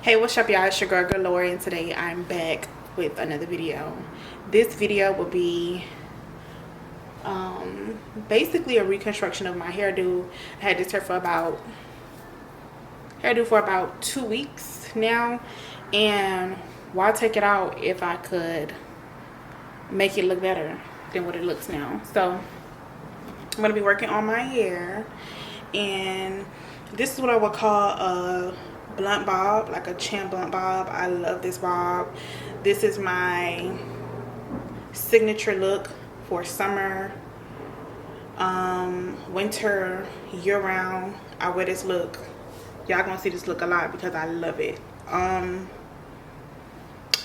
Hey, what's up, y'all? It's your girl Galore, and today I'm back with another video. This video will be basically a reconstruction of my hairdo. I had this hairdo for about 2 weeks now, and why take it out if I could make it look better than what it looks now? So I'm gonna be working on my hair, and this is what I would call a blunt bob, like a chin blunt bob. I love this bob. This is my signature look for summer, winter, year round. I wear this look. Y'all gonna see this look a lot because I love it.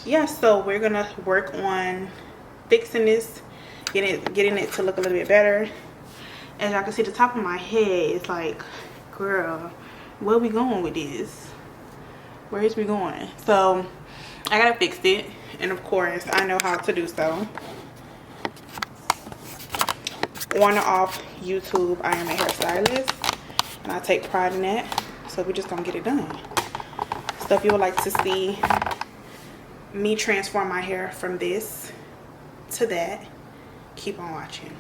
Yeah, so we're gonna work on fixing this, getting it to look a little bit better. As y'all can see, the top of my head is like, girl, where we going with this? Where is we going? So I gotta fix it, and of course I know how to do so. On or off YouTube, I am a hairstylist, and I take pride in that. So we're just gonna get it done. So if you would like to see me transform my hair from this to that, keep on watching.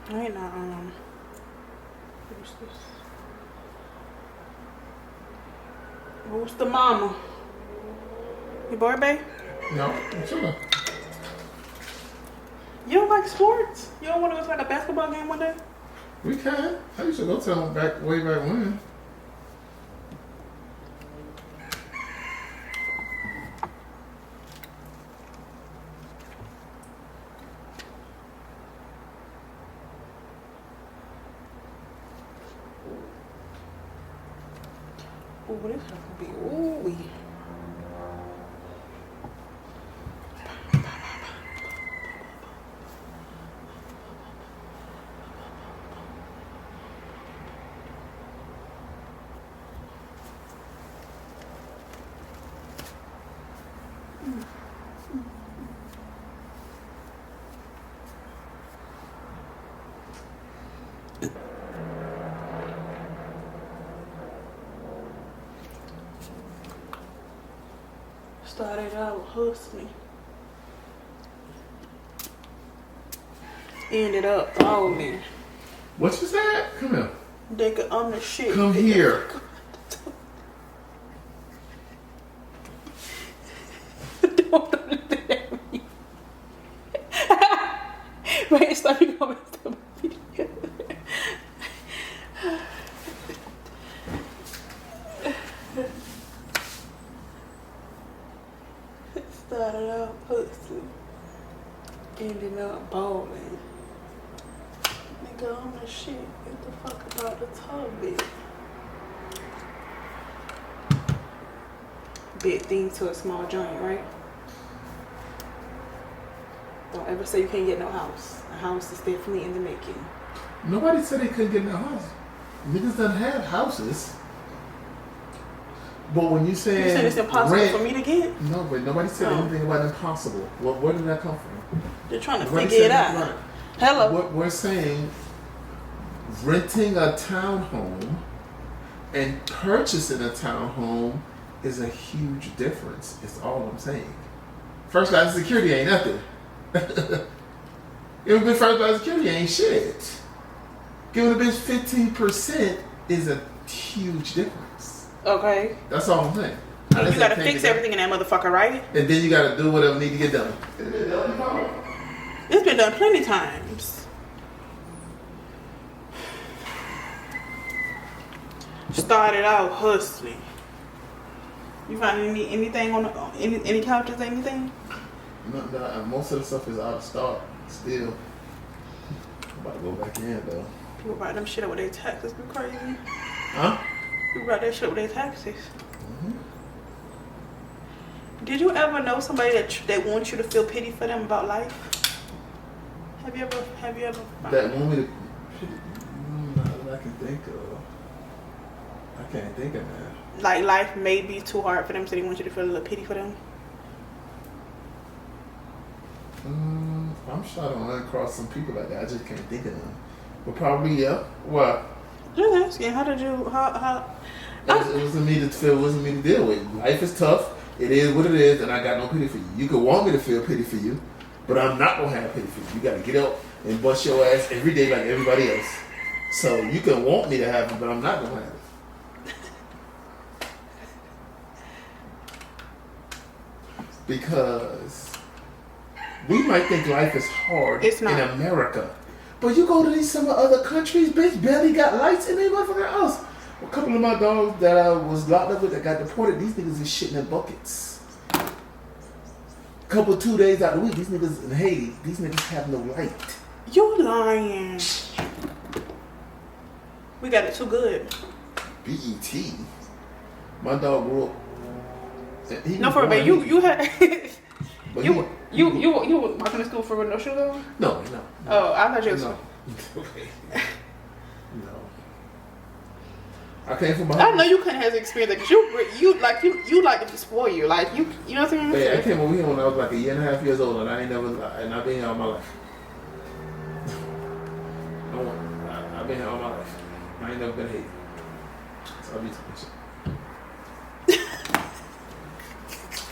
Alright, now, who's this? Who's the mama? You bored, babe? No, I'm chilling. You don't like sports? You don't want to go to like a basketball game one day? We can. I used to go to them way back when. Oh, this is gonna be ooey. Started out hustling, ended up balling. What you said? Come here. Nigga, I'm the shit. Come here. Don't do that to me. Wait, stop, you gonna mess up my video. Started out hustling, ended up balling. Nigga, I'm the shit. Get the fuck about the tub, bitch. Big thing to a small joint, right? Don't ever say you can't get no house. A house is definitely in the making. Nobody said they couldn't get no house. Niggas done have houses. But when you say it's impossible for me to get? No, but nobody said anything about impossible. Where did that come from? They're trying to figure it out. Right. Hello. What we're saying, renting a townhome and purchasing a townhome is a huge difference. It's all I'm saying. First class security ain't nothing. Giving a bitch first class security ain't shit. Giving a bitch 15% is a huge difference. Okay. That's all I'm saying. You gotta fix everything in that motherfucker, right? And then you gotta do whatever need to get done. It's been done plenty times. Started out hustling. You find anything on any couches, anything? No, most of the stuff is out of stock still. I'm about to go back in though. People buy them shit up with their taxes. Be crazy. Huh? People buy that shit with their taxes. Did you ever know somebody that wants you to feel pity for them about life? Have you ever? That want me to? Not that I can think of. I can't think of that. Like life may be too hard for them, so they want you to feel a little pity for them. I'm sure I don't run across some people like that. I just can't think of them. But probably yeah. What? Just asking. How did you? How? It wasn't me to feel. It wasn't me to deal with. Life is tough. It is what it is, and I got no pity for you. You could want me to feel pity for you, but I'm not gonna have pity for you. You gotta get up and bust your ass every day like everybody else. So you can want me to have it, but I'm not gonna have it. Because we might think life is hard in America, but you go to some other countries, bitch, barely got lights in their motherfucking house. A couple of my dogs that I was locked up with that got deported, these niggas is shitting in buckets. Couple 2 days out of the week, these niggas in Haiti, these niggas have no light. You lying. We got it too good. BET. My dog grew up. No, for a you had you were walking to school for no shoes on? No. Oh, I thought you was. No. No. I came from I behind. know you couldn't have experience that because you like to be spoiled. You like you know what I'm saying? Hey, I came over here when I was like 1.5 years old, and I ain't never, and I've been here all my life. I've been here all my life. I ain't never been here. So I'll be talking shit.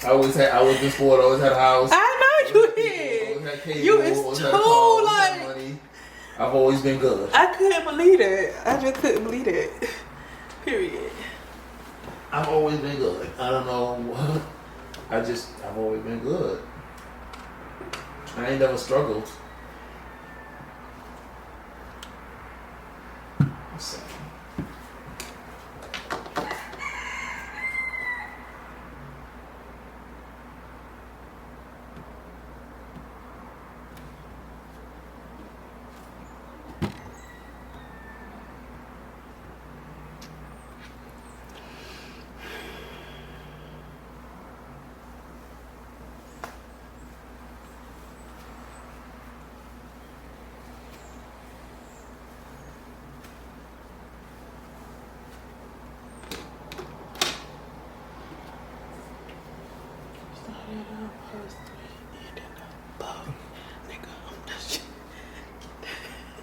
I was been spoiled. I always had a house. I know you did. Always had cable. You is always too had a car, always had like. money. I've always been good. I couldn't believe it. I just couldn't believe it. Period. I've always been good. I don't know what. I've always been good. I ain't never struggled. So.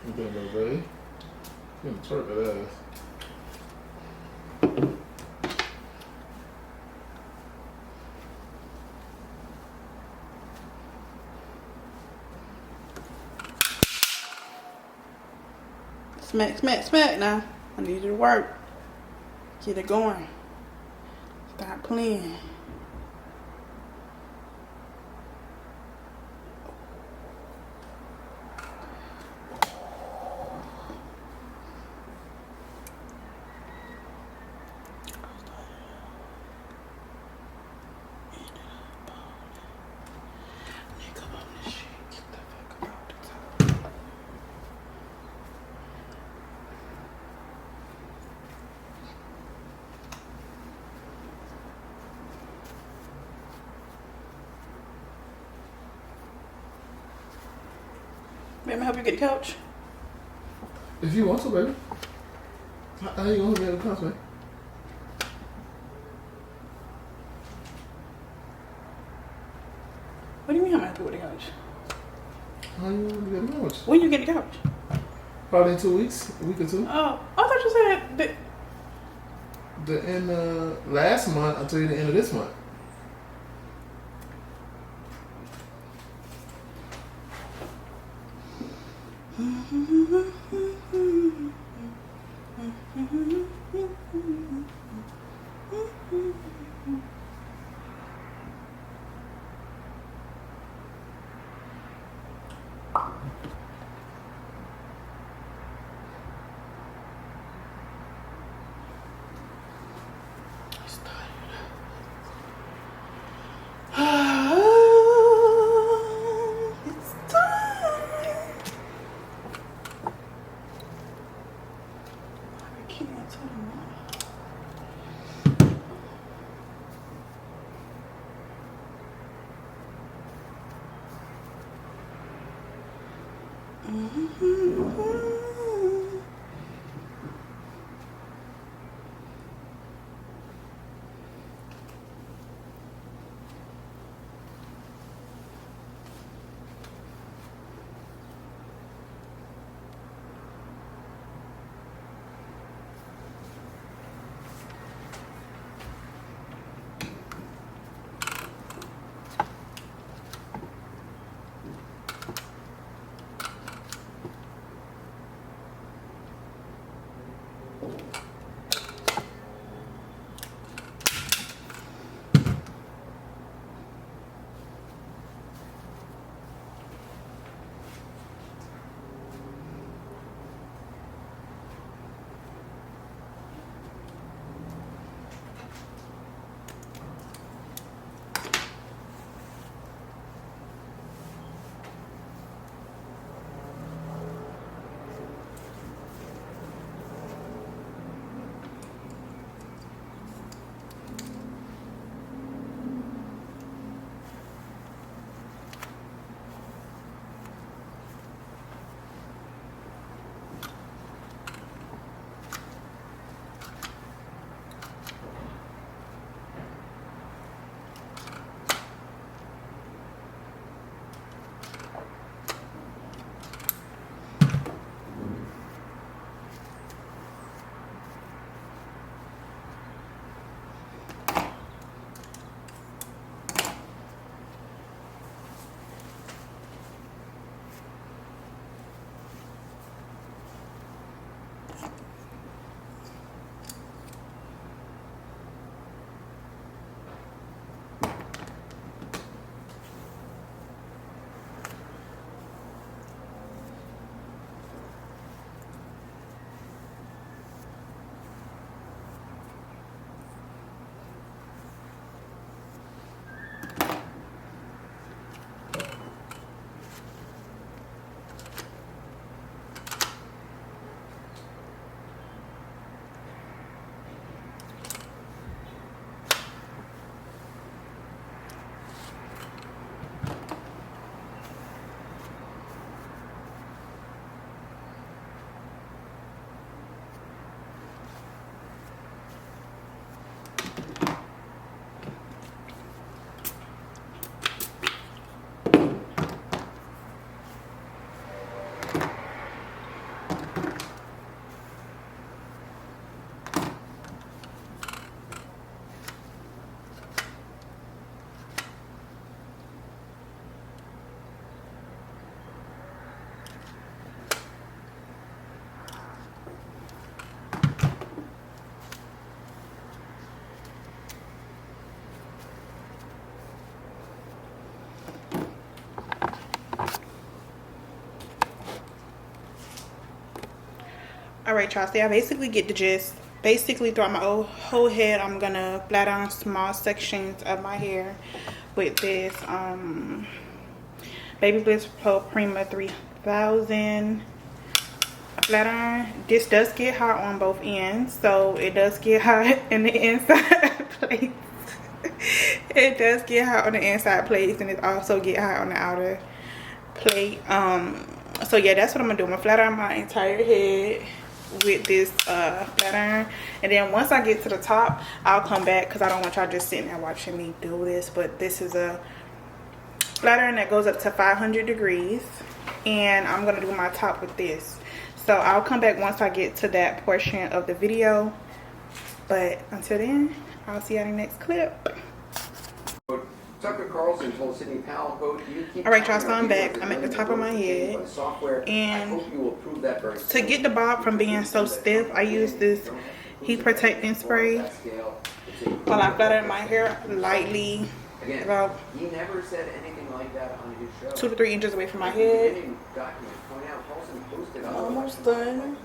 You doing that, baby? You gonna twerk that ass. Smack now. I need you to work. Get it going. Stop playing. Let me help you get the couch. If you want to, baby. How you gonna get the couch, man? What do you mean I'm gonna help you with the couch? How you gonna get the couch? When you get the couch? Probably in 2 weeks, a week or two. Oh, I thought you said that. The end last month until the end of this month. It's time. I can't tell them. All right, y'all. See, I basically get the gist. Basically, throughout my whole head, I'm gonna flat on small sections of my hair with this Baby Bliss Pro Prima 3000 flat iron. This does get hot on both ends, so it does get hot in the inside place. It does get hot on the inside plates, and it also get hot on the outer plate. So yeah, that's what I'm gonna do. I'm gonna flat iron my entire head with this flat iron, and then once I get to the top, I'll come back because I don't want y'all just sitting there watching me do this. But this is a flat iron that goes up to 500 degrees, and I'm gonna do my top with this. So I'll come back once I get to that portion of the video, but until then, I'll see you in the next clip. Tucker Carlson told Sidney Powell, quote, all right, y'all, so I'm back. I'm at the top of my head, and to get the bob from being so stiff, I use this heat protecting spray while I flat iron my hair lightly, about he never said anything like that on his show. 2 to 3 inches away from my head. Almost done.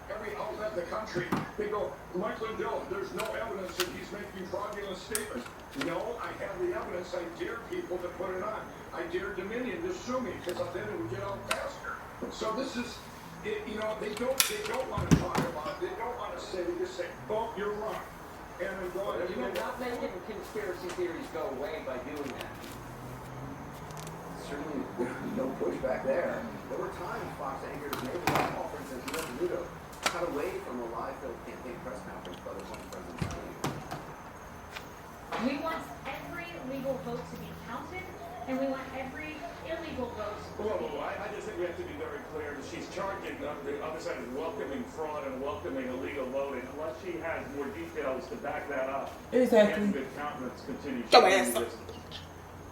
Every outlet in the country, they go, Mike Lindell, there's no evidence that he's making fraudulent statements. No, I have the evidence. I dare people to put it on. I dare Dominion to sue me because then it would get out faster. So this is, you know, they don't want to talk about it. They don't want to say, they just say, oh, you're wrong. And I'm going, you know, not making conspiracy theories go away by doing that. Certainly, no pushback there. There were times Fox anchors made a press conference as Mr. Ludo cut away from a live-filled campaign press conference by the former president's team. We want every legal vote to be counted, and we want every illegal vote to be counted. I just think we have to be very clear that she's charging the other side is welcoming fraud and welcoming illegal voting, unless she has more details to back that up. Exactly. And the countenance continues. Go ahead.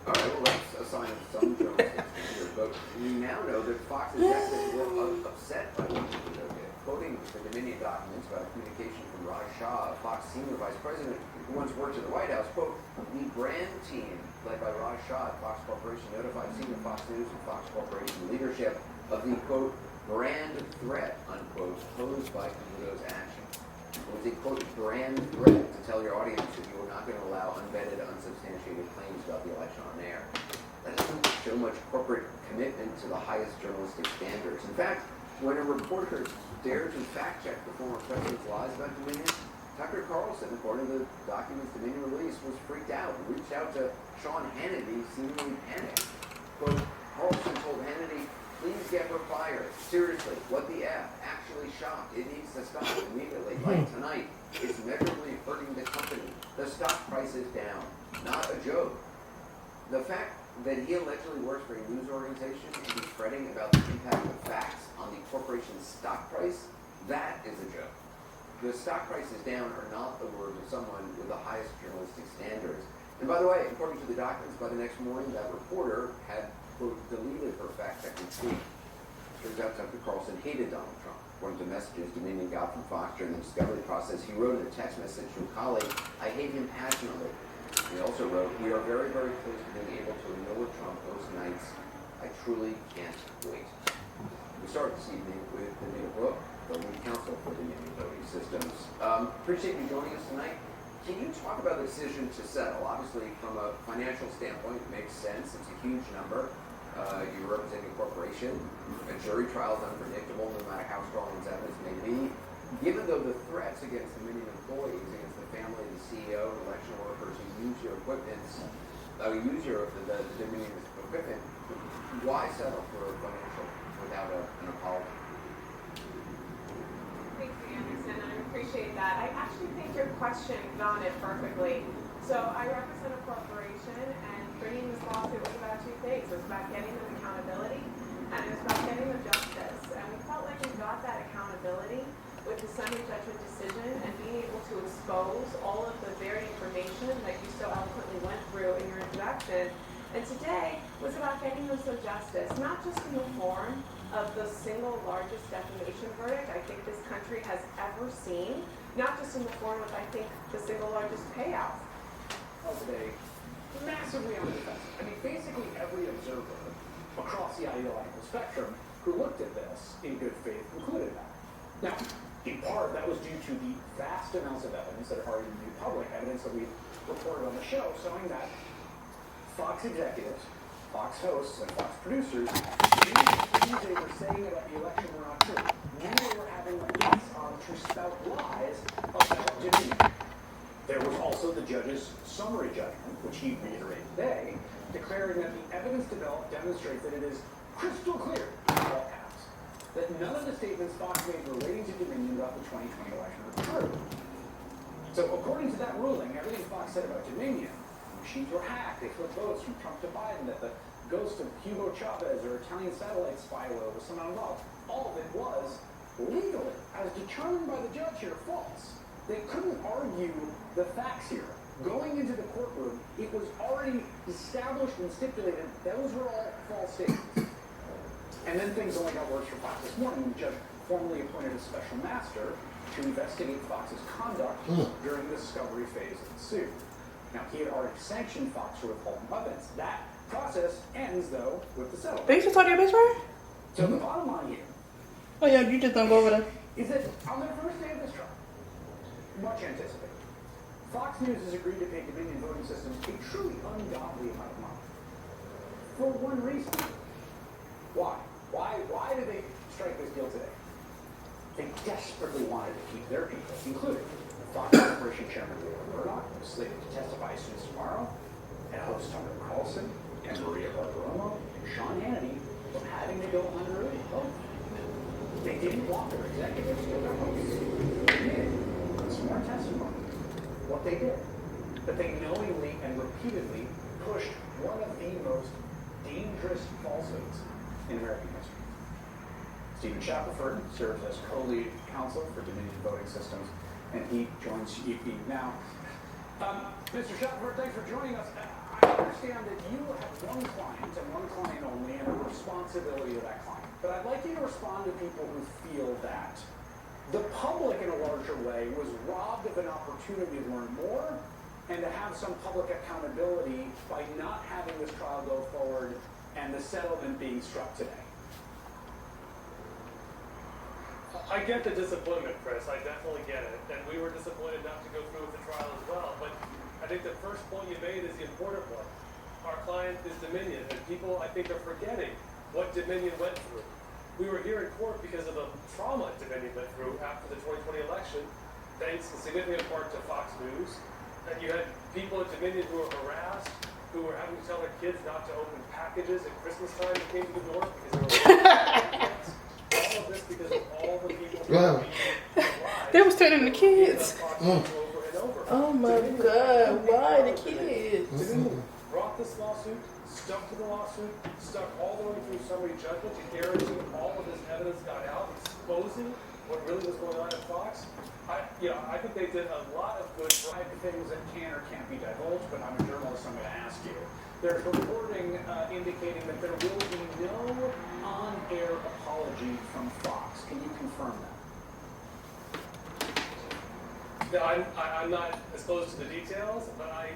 All right, well, that's a sign of some journalistic here, but we now know that Fox executives were upset by what Ludo did. Quoting the Dominion documents about communication from Raj Shah, a Fox senior vice president who once worked at the White House, quote, the brand team led by Raj Shah at Fox Corporation notified senior Fox News and Fox Corporation leadership of the, quote, brand threat, unquote, posed by Ludo's action. It was a, quote, brand threat to tell your audience that you were not going to allow unvetted, unsubstantiated claims about the election on air. That doesn't show much corporate commitment to the highest journalistic standards. In fact, when a reporter dared to fact-check the former president's lies about Dominion, Tucker Carlson, according to the documents Dominion released, was freaked out and reached out to Sean Hannity, seemingly panicked. Quote, Carlson told Hannity, please get her fired. Seriously, what the F? Actually shocked. It needs to stop immediately. Like tonight, it's measurably hurting the company. The stock price is down. Not a joke. The fact that he allegedly works for a news organization and he's fretting about the impact of facts on the corporation's stock price, that is a joke. The stock prices down are not the words of someone with the highest journalistic standards. And by the way, according to the documents, by the next morning, that reporter had, quote, deleted her fact-checking tweet. Turns out Tucker Carlson hated Donald Trump. According to messages Dominion got from Fox during the discovery process, he wrote in a text message to a colleague, I hate him passionately. He also wrote, we are very, very close to being able to ignore Trump most nights. I truly can't wait. We started this evening with the new book, the lead counsel for Dominion Voting Systems. Appreciate you joining us tonight. Can you talk about the decision to settle? Obviously, from a financial standpoint, it makes sense. It's a huge number. You're representing a corporation. A jury trial is unpredictable, no matter how strong its evidence may be. Given, though, the threats against Dominion employees, against the family, the CEO, election workers who use your equipment, the Dominion equipment, why settle for a financial without an apology? Thank you, Anderson. I appreciate that. I actually think your question got it perfectly. So I represent a corporation, and bringing this lawsuit was about two things. It was about getting them accountability, and it was about getting them justice. And we felt like we got that accountability with the summary judgment decision and being able to expose all of the varied information that you so eloquently went through in your introduction. And today was about getting them some justice, not just in the form of the single largest defamation verdict I think this country has ever seen, not just in the form of, I think, the single largest payout. Today, massively on the defensive. I mean, basically every observer across the ideological spectrum who looked at this in good faith concluded that. Now, in part, that was due to the vast amounts of evidence that are already made public, evidence that we've reported on the show, showing that Fox executives, Fox hosts, and Fox producers knew things they were saying about the election were not true. Knew they were having the police on to spout lies about Dominion. There was also the judge's summary judgment, which he reiterated today, declaring that the evidence developed demonstrates that it is crystal clear, in all caps, that none of the statements Fox made relating to Dominion about the 2020 election were true. So according to that ruling, everything Fox said about Dominion, machines were hacked, they flipped votes from Trump to Biden, that the ghost of Hugo Chavez or Italian satellite spyware was somehow involved. All of it was legally, as determined by the judge here, false. They couldn't argue the facts here. Going into the courtroom, it was already established and stipulated those were all false statements. And then things only got worse for Fox this morning when the judge formally appointed a special master to investigate Fox's conduct during the discovery phase of the suit. Now, he had already sanctioned Fox for withholding evidence. That process ends, though, with the settlement. They used to talk to your best friend? So the bottom line here Oh yeah, you just don't go over there. is that on the first day of this trial, much anticipated, Fox News has agreed to pay Dominion voting systems a truly ungodly amount of money. For one reason. Why? Why did they strike this deal today? They desperately wanted to keep their people, including Fox Corporation Chairman Rupert Murdoch, who is slated to testify as soon as tomorrow, and host Tucker Carlson, and Maria Bartiromo, and Sean Hannity from having to go under oath. They didn't want their executives or their hosts to admit in sworn testimony what they did. That they knowingly and repeatedly pushed one of the most dangerous falsehoods in American history. Stephen Shackelford serves as co-lead counsel for Dominion Voting Systems, and he joins you now. Mr. Shackelford, thanks for joining us. I understand that you have one client and one client only and a responsibility to that client. But I'd like you to respond to people who feel that the public in a larger way was robbed of an opportunity to learn more and to have some public accountability by not having this trial go forward and the settlement being struck today. I get the disappointment, Chris. I definitely get it. And we were disappointed not to go through with the trial as well. But I think the first point you made is the important one. Our client is Dominion, and people, I think, are forgetting what Dominion went through. We were here in court because of the trauma Dominion went through after the 2020 election, thanks in significant part to Fox News. And you had people at Dominion who were harassed, who were having to tell their kids not to open packages at Christmas time that came to the door because they were all of this because of all the people who were They was turning the kids. over and over. Oh my God, why the kids? Dominion brought this lawsuit, stuck to the lawsuit, stuck all the way through summary judgment to guarantee all of this evidence got out, exposing what really was going on at Fox. I think they did a lot of good Things that can or can't be divulged, but I'm a journalist, I'm going to ask you. There's reporting indicating that there will be no on-air apology from Fox. Can you confirm that? No, I'm not as close to the details, but I'm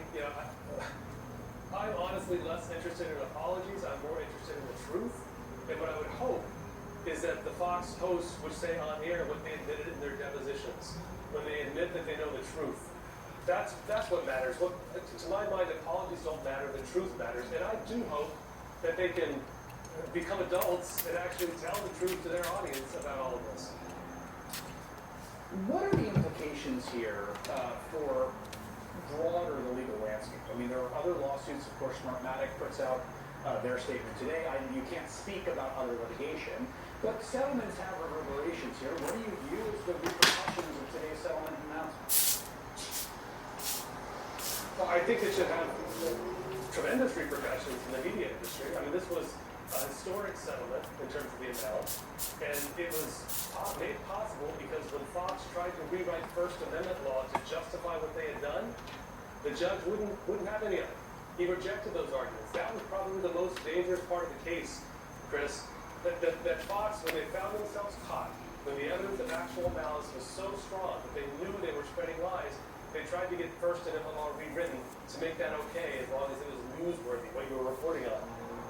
honestly less interested in apologies. I'm more interested in the truth. And what I would hope is that the Fox hosts would say on air what they admitted in their depositions, when they admit that they know the truth. That's what matters. Look, to my mind, apologies don't matter. The truth matters. And I do hope that they can become adults and actually tell the truth to their audience about all of this. What are the implications here for broader the legal landscape? I mean, there are other lawsuits. Of course, Smartmatic puts out their statement today. You can't speak about other litigation, but settlements have reverberations here. What do you view as the repercussions of today's settlement announcement? Well, I think it should have tremendous repercussions in the media industry. I mean, this was a historic settlement in terms of the amount, and it was made possible because when Fox tried to rewrite First Amendment law to justify what they had done, the judge wouldn't have any of it. He rejected those arguments. That was probably the most dangerous part of the case, Chris, that Fox, when they found themselves caught, when the evidence of actual malice was so strong that they knew they were spreading lies, they tried to get First Amendment law rewritten to make that okay as long as it was newsworthy, what you were reporting on.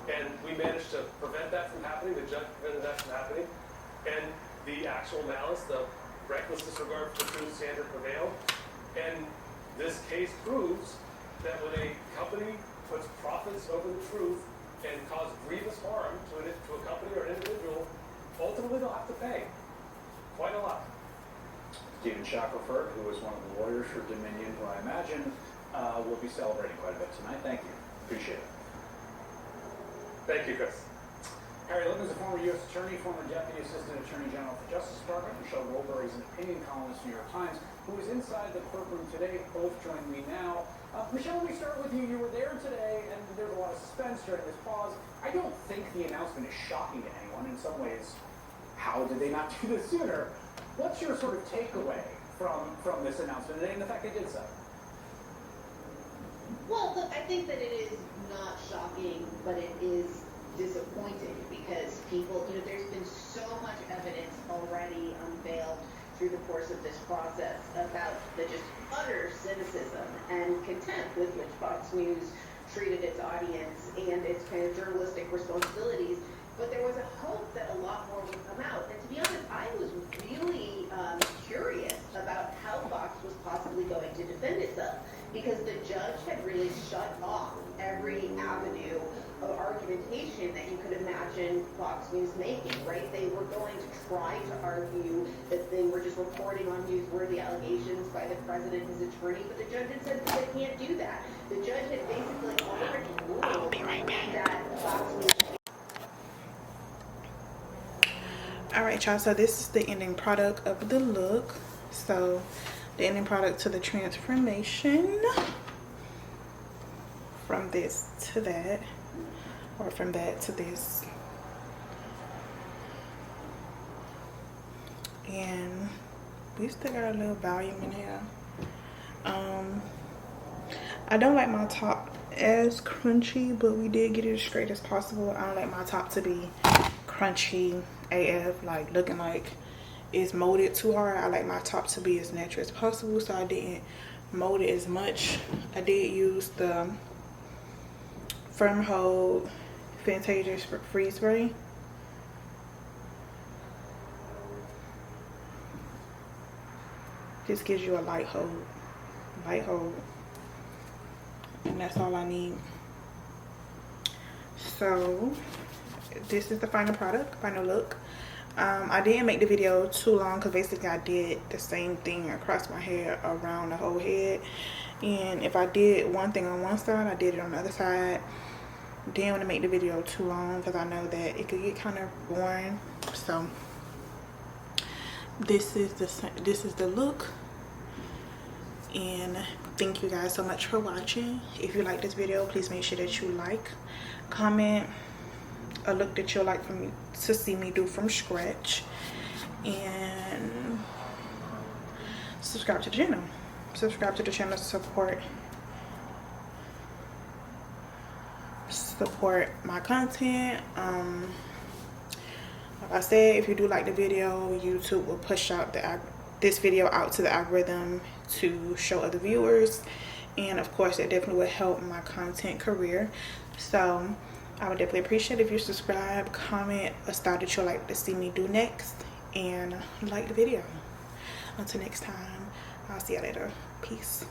And we managed to prevent that from happening. The judge prevented that from happening. And the actual malice, the reckless disregard for the truth standard prevailed. And this case proves that when a company puts profits over the truth and cause grievous harm to a company or an individual, ultimately they'll have to pay quite a lot. Stephen Shackelford, who is one of the lawyers for Dominion, who I imagine will be celebrating quite a bit tonight. Thank you. Appreciate it. Thank you, Chris. Harry Litton is a former U.S. attorney, former deputy assistant attorney general for the Justice Department. Michelle Goldberg is an opinion columnist for New York Times, who is inside the courtroom today. Both join me now. Michelle, let me start with you. You were there today, and there's a lot of suspense during this pause. I don't think the announcement is shocking to anyone. In some ways, how did they not do this sooner? What's your sort of takeaway from this announcement today and the fact they did so? Well, look, I think that it is not shocking, but it is disappointing because people, there's been so much evidence already unveiled through the course of this process about the just utter cynicism and contempt with which Fox News treated its audience and its kind of journalistic responsibilities. But there was a hope that a lot more would come out. And to be honest, I was really curious about how Fox was possibly going to defend itself, because the judge had really shut off every avenue of argumentation that you could imagine Fox News making, right? They were going to try to argue that they were just reporting on newsworthy allegations by the president and his attorney, but the judge had said that they can't do that. The judge had basically already ruled that Fox News. Alright, y'all, so this is the ending product of the look. So the ending product to the transformation from this to that, or from that to this. And we still got a little volume in here. I don't like my top as crunchy, but we did get it as straight as possible. I don't like my top to be crunchy AF, like looking like it's molded too hard. I like my top to be as natural as possible, so I didn't mold it as much. I did use the Firm Hold Fantasia Freeze Spray. This gives you a light hold, and that's all I need. So this is the final product, final look. I didn't make the video too long because basically I did the same thing across my hair around the whole head, and if I did one thing on one side, I did it on the other side. Didn't want to make the video too long because I know that it could get kind of boring. So this is the look, and thank you guys so much for watching. If you like this video, please make sure that you like, comment a look that you'll like for me to see me do from scratch, and subscribe to the channel. Subscribe to the channel to support my content. Like I said, if you do like the video, YouTube will push out this video out to the algorithm to show other viewers, and of course it definitely would help my content career. So I would definitely appreciate if you subscribe, comment a style that you'd like to see me do next, and like the video. Until next time, I'll see you later. Peace.